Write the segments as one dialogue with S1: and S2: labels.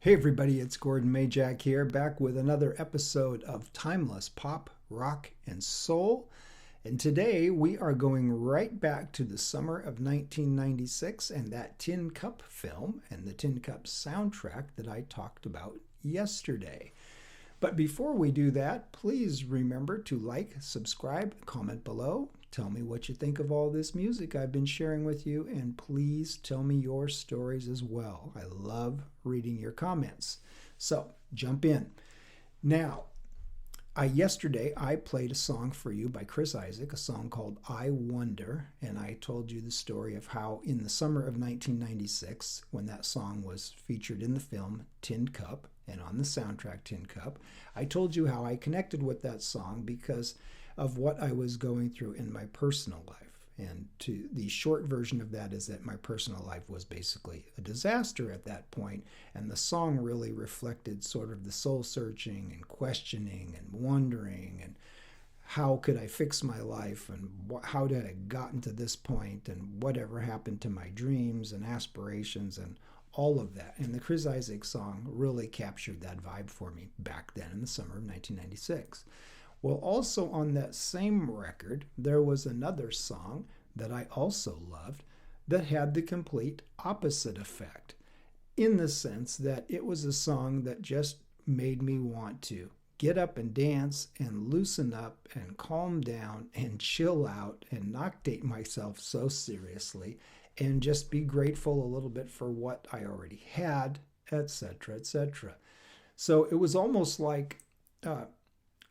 S1: Hey everybody, it's Gordon Majak here, back with another episode of Timeless Pop, Rock, and Soul. And today we are going right back to the summer of 1996 and that Tin Cup film and the Tin Cup soundtrack that I talked about yesterday. But before we do that, please remember to like, subscribe, comment below. Tell me what you think of all this music I've been sharing with you, and please tell me your stories as well. I love reading your comments. So, jump in. Now, yesterday I played a song for you by Chris Isaak, a song called I Wonder, and I told you the story of how in the summer of 1996, when that song was featured in the film Tin Cup and on the soundtrack Tin Cup, I told you how I connected with that song because of what I was going through in my personal life. And to the short version of that is that my personal life was basically a disaster at that point, and the song really reflected sort of the soul searching and questioning and wondering and how could I fix my life and how did I gotten to this point and whatever happened to my dreams and aspirations and all of that. And the Chris Isaak song really captured that vibe for me back then in the summer of 1996. Well, also on that same record, there was another song that I also loved that had the complete opposite effect, in the sense that it was a song that just made me want to get up and dance and loosen up and calm down and chill out and not take myself so seriously and just be grateful a little bit for what I already had, etc., etc. So it was almost like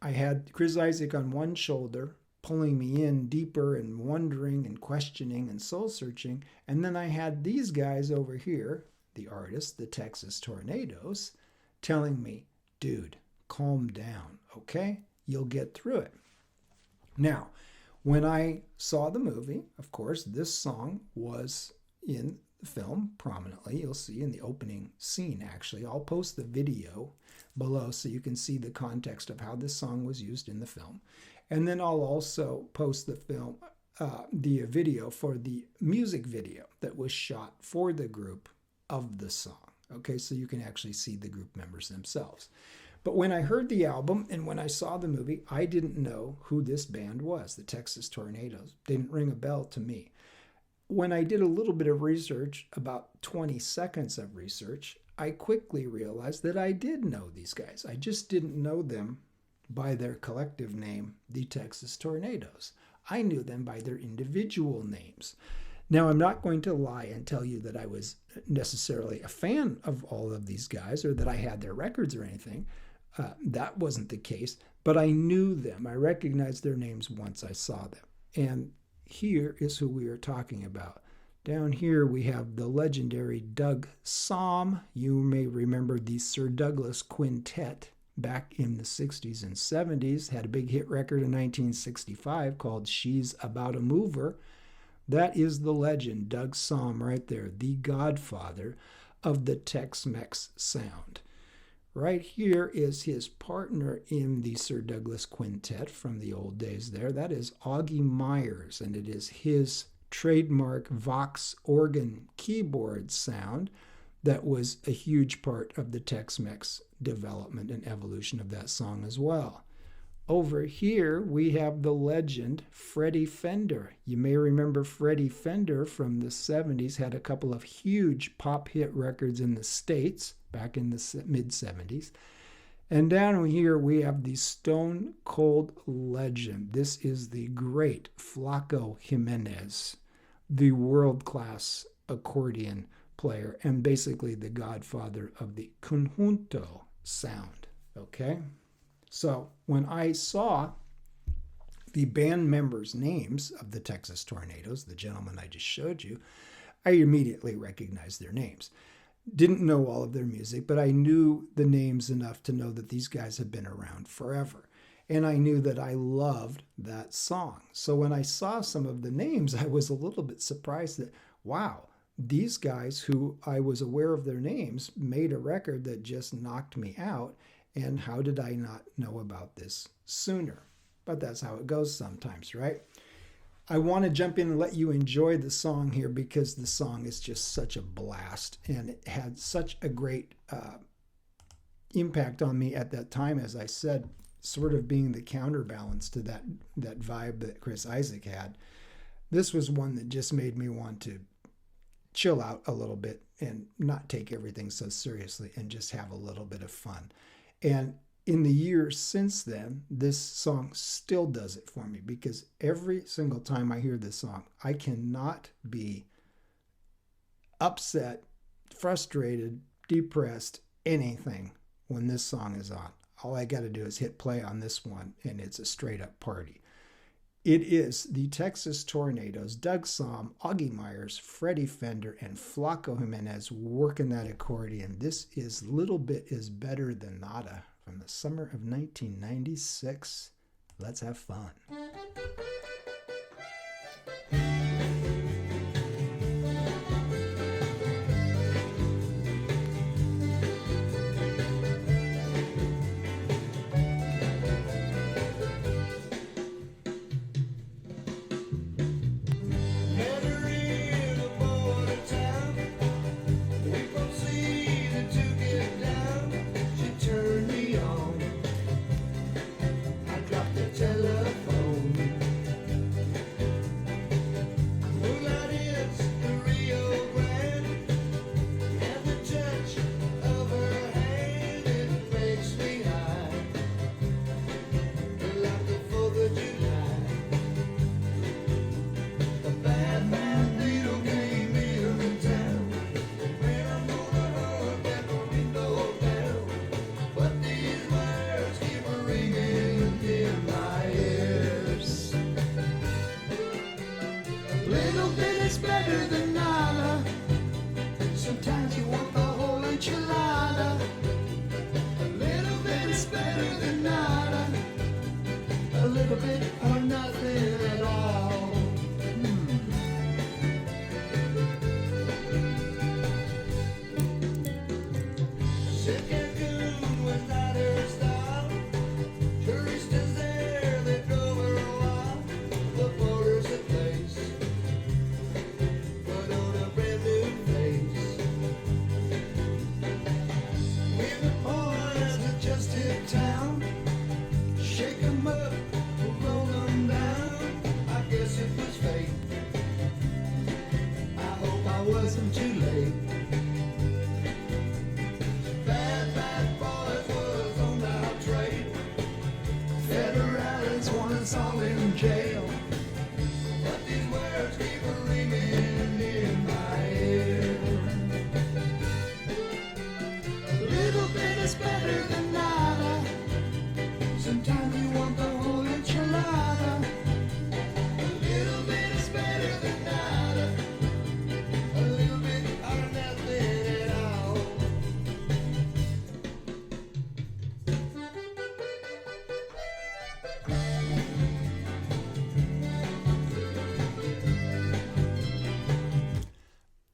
S1: I had Chris Isaak on one shoulder, pulling me in deeper and wondering and questioning and soul searching. And then I had these guys over here, the artists, the Texas Tornadoes, telling me, dude, calm down, okay? You'll get through it. Now, when I saw the movie, of course, this song was in the film prominently. You'll see in the opening scene, actually. I'll post the video below so you can see the context of how this song was used in the film. And then I'll also post the video for the music video that was shot for the group of the song. Okay, so you can actually see the group members themselves. But when I heard the album and when I saw the movie, I didn't know who this band was, the Texas Tornadoes. Didn't ring a bell to me. When I did a little bit of research, about 20 seconds of research, I quickly realized that I did know these guys. I just didn't know them by their collective name, the Texas Tornadoes. I knew them by their individual names. Now, I'm not going to lie and tell you that I was necessarily a fan of all of these guys or that I had their records or anything. That wasn't the case, but I knew them. I recognized their names once I saw them. And here is who we are talking about. Down here we have the legendary Doug Sahm. You may remember the Sir Douglas Quintet back in the 60s and 70s. Had a big hit record in 1965 called She's About a Mover. That is the legend, Doug Sahm right there, the godfather of the Tex-Mex sound. Right here is his partner in the Sir Douglas Quintet from the old days there. That is Augie Myers, and it is his trademark Vox organ keyboard sound that was a huge part of the Tex-Mex development and evolution of that song as well. Over here, we have the legend Freddie Fender. You may remember Freddie Fender from the 70s, had a couple of huge pop hit records in the States back in the mid-70s. And down here, we have the Stone Cold legend. This is the great Flaco Jimenez, the world-class accordion player and basically the godfather of the conjunto sound, okay? So when I saw the band members' names of the Texas Tornadoes, the gentleman I just showed you, I immediately recognized their names. Didn't know all of their music, but I knew the names enough to know that these guys have been around forever. And I knew that I loved that song. So when I saw some of the names, I was a little bit surprised that, wow, these guys who I was aware of their names made a record that just knocked me out. And how did I not know about this sooner? But that's how it goes sometimes, right? I want to jump in and let you enjoy the song here because the song is just such a blast and it had such a great impact on me at that time, as I said, sort of being the counterbalance to that vibe that Chris Isaak had. This was one that just made me want to chill out a little bit and not take everything so seriously and just have a little bit of fun. And in the years since then, this song still does it for me, because every single time I hear this song, I cannot be upset, frustrated, depressed, anything when this song is on. All I got to do is hit play on this one, and it's a straight up party. It is the Texas Tornadoes, Doug Sahm, Augie Myers, Freddie Fender, and Flaco Jimenez working that accordion. This is Little Bit Is Better Than Nada from the summer of 1996. Let's have fun.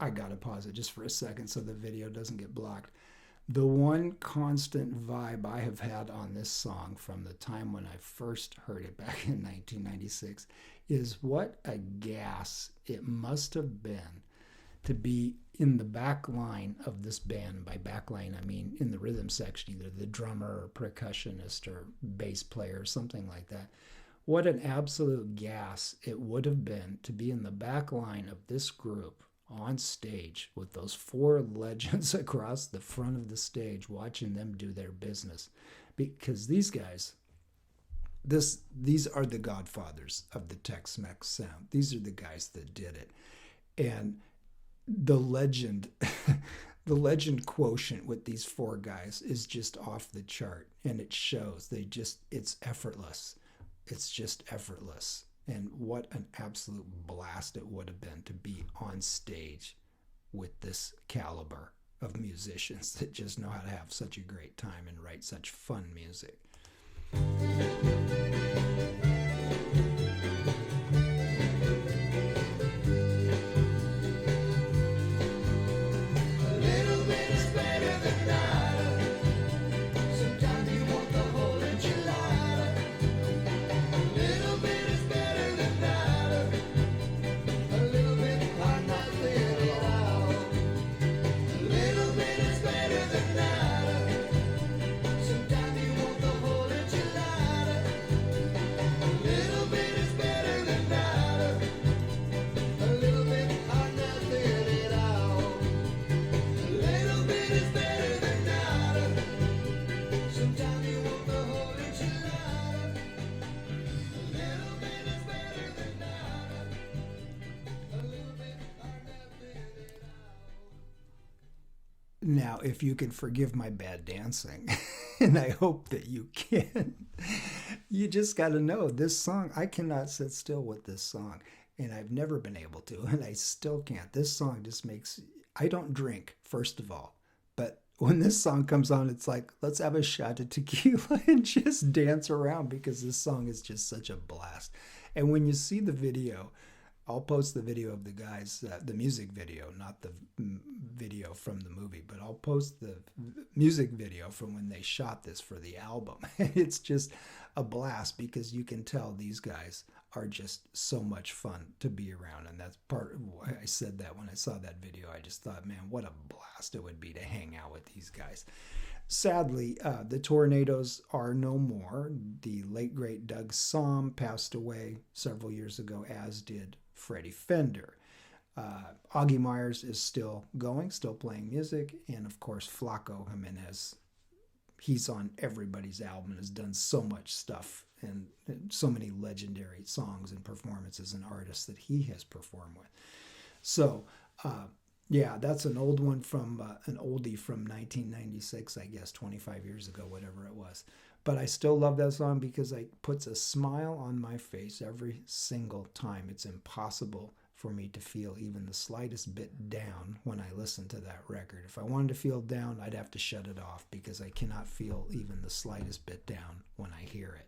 S1: I gotta pause it just for a second so the video doesn't get blocked. The one constant vibe I have had on this song from the time when I first heard it back in 1996 is what a gas it must have been to be in the back line of this band. By back line, I mean in the rhythm section, either the drummer or percussionist or bass player or something like that. What an absolute gas it would have been to be in the back line of this group on stage with those four legends across the front of the stage, watching them do their business. Because these guys, these are the godfathers of the Tex-Mex sound. These are the guys that did it. And the legend, the legend quotient with these four guys is just off the chart, and it shows. It's effortless. It's just effortless. And what an absolute blast it would have been to be on stage with this caliber of musicians that just know how to have such a great time and write such fun music. Now, if you can forgive my bad dancing, and I hope that you can, you just got to know this song, I cannot sit still with this song. And I've never been able to, and I still can't. This song just makes, I don't drink, first of all. But when this song comes on, it's like, let's have a shot of tequila and just dance around because this song is just such a blast. And when you see the video, I'll post the video of the guys, the music video, not the video from the movie, but I'll post the music video from when they shot this for the album. And it's just a blast because you can tell these guys are just so much fun to be around. And that's part of why I said that when I saw that video. I just thought, man, what a blast it would be to hang out with these guys. Sadly, the Tornadoes are no more. The late, great Doug Sahm passed away several years ago, as did Freddie Fender. Augie Myers is still going, still playing music. And, of course, Flaco Jimenez. He's on everybody's album and has done so much stuff and so many legendary songs and performances and artists that he has performed with. So, yeah, that's an old one from an oldie from 1996, I guess, 25 years ago, whatever it was. But I still love that song because it puts a smile on my face every single time. It's impossible for me to feel even the slightest bit down when I listen to that record. If I wanted to feel down, I'd have to shut it off because I cannot feel even the slightest bit down when I hear it.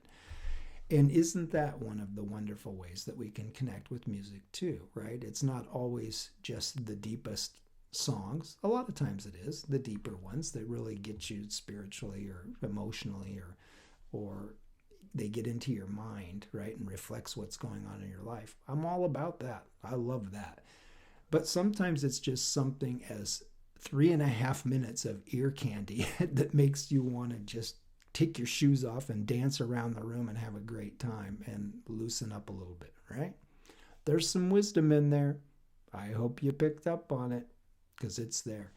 S1: And isn't that one of the wonderful ways that we can connect with music too, right? It's not always just the deepest songs. A lot of times it is the deeper ones that really get you spiritually or emotionally or they get into your mind, right, and reflects what's going on in your life. I'm all about that. I love that. But sometimes it's just something as 3.5 minutes of ear candy that makes you want to just take your shoes off and dance around the room and have a great time and loosen up a little bit, right? There's some wisdom in there. I hope you picked up on it because it's there.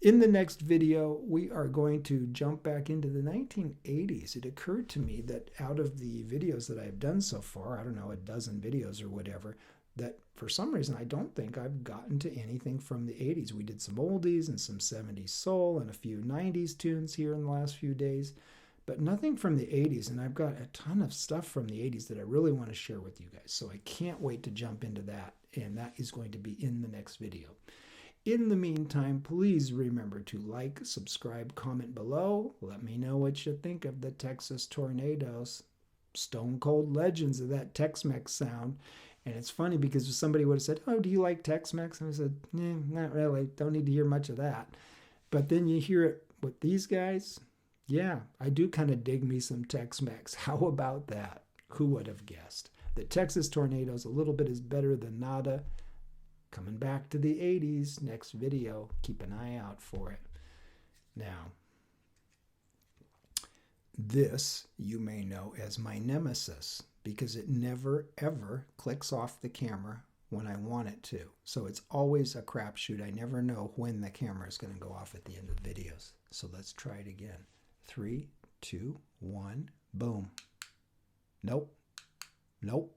S1: In the next video, we are going to jump back into the 1980s. It occurred to me that out of the videos that I've done so far, I don't know, a dozen videos or whatever, that for some reason I don't think I've gotten to anything from the 80s. We did some oldies and some 70s soul and a few 90s tunes here in the last few days, but nothing from the 80s. And I've got a ton of stuff from the 80s that I really want to share with you guys. So I can't wait to jump into that, and that is going to be in the next video. In the meantime, please remember to like, subscribe, comment below. Let me know what you think of the Texas Tornadoes. Stone cold legends of that Tex-Mex sound. And it's funny because if somebody would have said, oh, do you like Tex-Mex? And I said, not really. Don't need to hear much of that. But then you hear it with these guys. Yeah, I do kind of dig me some Tex-Mex. How about that? Who would have guessed? The Texas Tornadoes, a little bit is better than nada. Coming back to the 80s, next video. Keep an eye out for it. Now, this you may know as my nemesis because it never, ever clicks off the camera when I want it to. So it's always a crapshoot. I never know when the camera is going to go off at the end of the videos. So let's try it again. 3, 2, 1, boom. Nope. Nope.